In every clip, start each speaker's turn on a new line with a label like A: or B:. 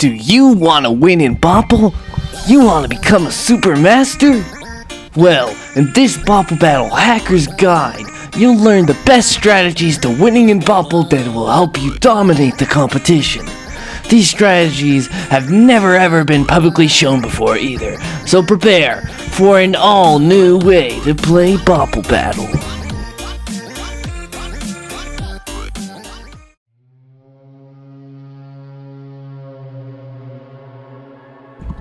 A: Do you want to win in Bopl? You want to become a super master? Well, in this Bopl Battle Hacker's Guide, you'll learn the best strategies to winning in Bopl that will help you dominate the competition. These strategies have never ever been publicly shown before either, so prepare for an all-new way to play Bopl Battle.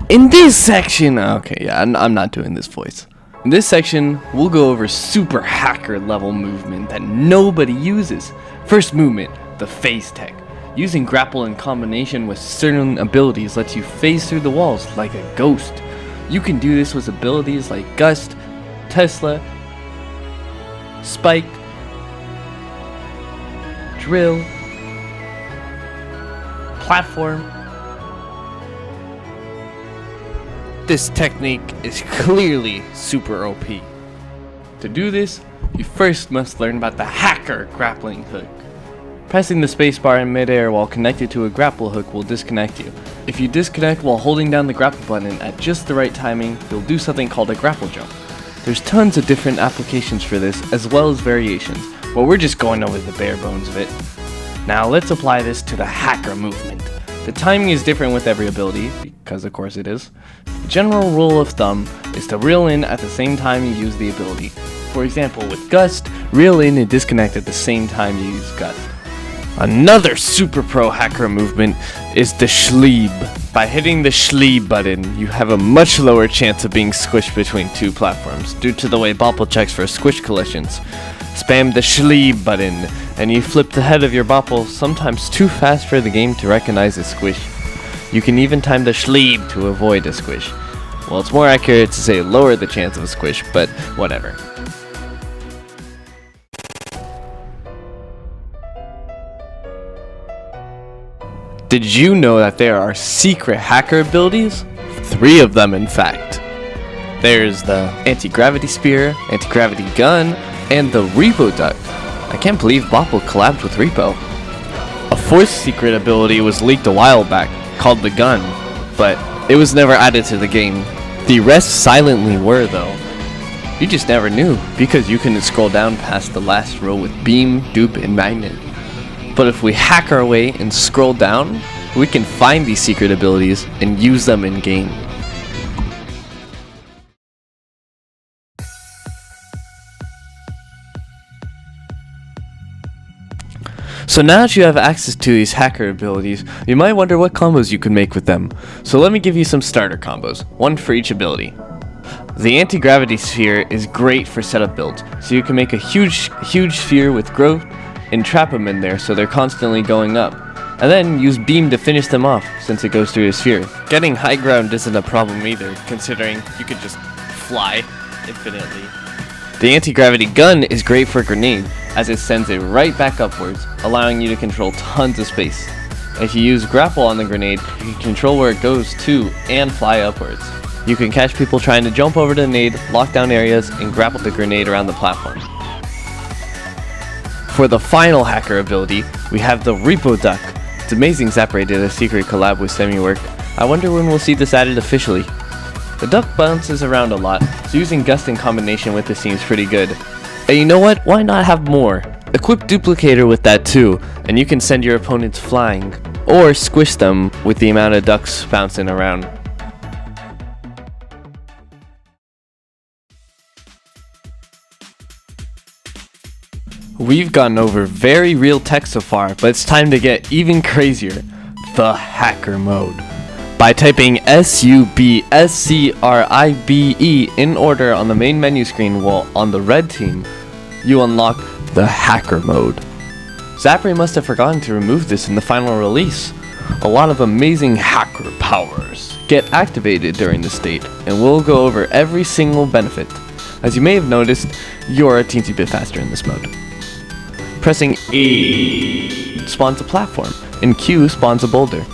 A: In this section, I'm not doing this voice. In this section, we'll go over super hacker level movement that nobody uses. First movement, the phase tech. Using grapple in combination with certain abilities lets you phase through the walls like a ghost. You can do this with abilities like Gust, Tesla, Spike, Drill, Platform. This technique is clearly super OP. To do this, you first must learn about the hacker grappling hook. Pressing the spacebar in midair while connected to a grapple hook will disconnect you. If you disconnect while holding down the grapple button at just the right timing, you'll do something called a grapple jump. There's tons of different applications for this, as well as variations, but we're just going over the bare bones of it. Now let's apply this to the hacker movement. The timing is different with every ability, because of course it is. The general rule of thumb is to reel in at the same time you use the ability. For example, with Gust, reel in and disconnect at the same time you use Gust. Another super pro hacker movement is the Schleeb. By hitting the Schleeb button, you have a much lower chance of being squished between two platforms, due to the way Bopl checks for squish collisions. Spam the Schleeb button, and you flip the head of your Bopl sometimes too fast for the game to recognize a squish. You can even time the Schleeb to avoid a squish. Well, it's more accurate to say lower the chance of a squish, but whatever. Did you know that there are secret hacker abilities? 3 of them, in fact. There's the anti-gravity spear, anti-gravity gun, and the repo duck. I can't believe Bopl collabed with Repo. A 4th secret ability was leaked a while back, called the gun, but it was never added to the game. The rest silently were though. You just never knew, because you couldn't scroll down past the last row with beam, dupe, and magnet. But if we hack our way and scroll down, we can find these secret abilities and use them in game. So now that you have access to these hacker abilities, you might wonder what combos you can make with them. So let me give you some starter combos, one for each ability. The anti-gravity sphere is great for setup builds, so you can make a huge sphere with growth and trap them in there so they're constantly going up. And then use beam to finish them off since it goes through a sphere. Getting high ground isn't a problem either, considering you could just fly infinitely. The anti-gravity gun is great for grenade, as it sends it right back upwards, allowing you to control tons of space. If you use grapple on the grenade, you can control where it goes to and fly upwards. You can catch people trying to jump over the grenade, lock down areas, and grapple the grenade around the platform. For the final hacker ability, we have the repo duck. It's amazing Zapray did a secret collab with Sammy work. I wonder when we'll see this added officially. The duck bounces around a lot, so using Gust in combination with it seems pretty good. And you know what? Why not have more? Equip Duplicator with that too, and you can send your opponents flying, or squish them with the amount of ducks bouncing around. We've gone over very real tech so far, but it's time to get even crazier. The hacker mode. By typing SUBSCRIBE in order on the main menu screen while on the red team, you unlock the hacker mode. Zapray must have forgotten to remove this in the final release. A lot of amazing hacker powers get activated during this state, and we'll go over every single benefit. As you may have noticed, you're a teensy bit faster in this mode. Pressing E spawns a platform, and Q spawns a boulder.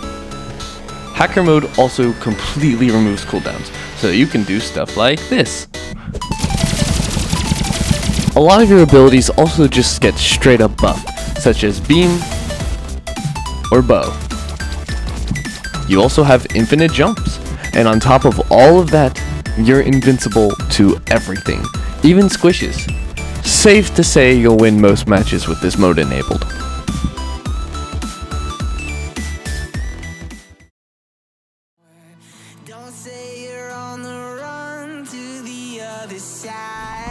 A: Hacker mode also completely removes cooldowns, so you can do stuff like this. A lot of your abilities also just get straight up buffed, such as beam or bow. You also have infinite jumps. And on top of all of that, you're invincible to everything, even squishes. Safe to say you'll win most matches with this mode enabled.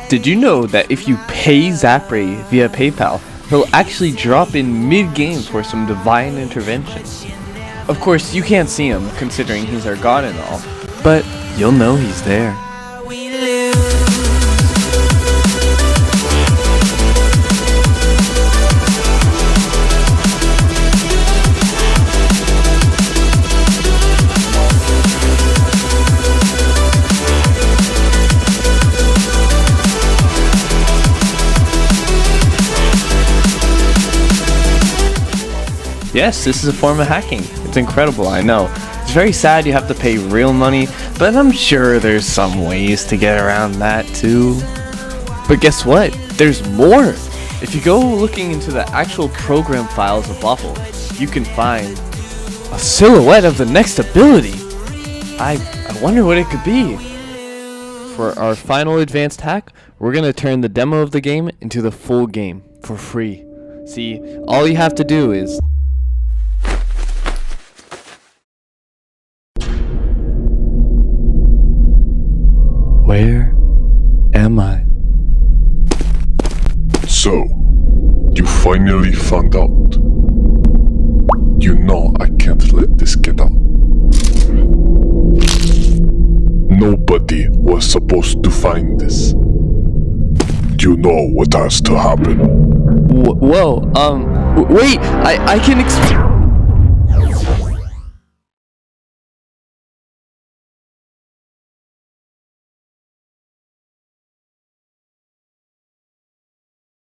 A: Did you know that if you pay Zapray via PayPal, he'll actually drop in mid-game for some divine intervention? Of course, you can't see him, considering he's our god and all, but you'll know he's there. Yes, this is a form of hacking. It's incredible, I know. It's very sad you have to pay real money, but I'm sure there's some ways to get around that too. But guess what? There's more! If you go looking into the actual program files of Bopl, you can find a silhouette of the next ability. I wonder what it could be. For our final advanced hack, we're gonna turn the demo of the game into the full game for free. See, all you have to do is where am I?
B: So, you finally found out. You know I can't let this get out. Nobody was supposed to find this. You know what has to happen.
A: Whoa, wait, I can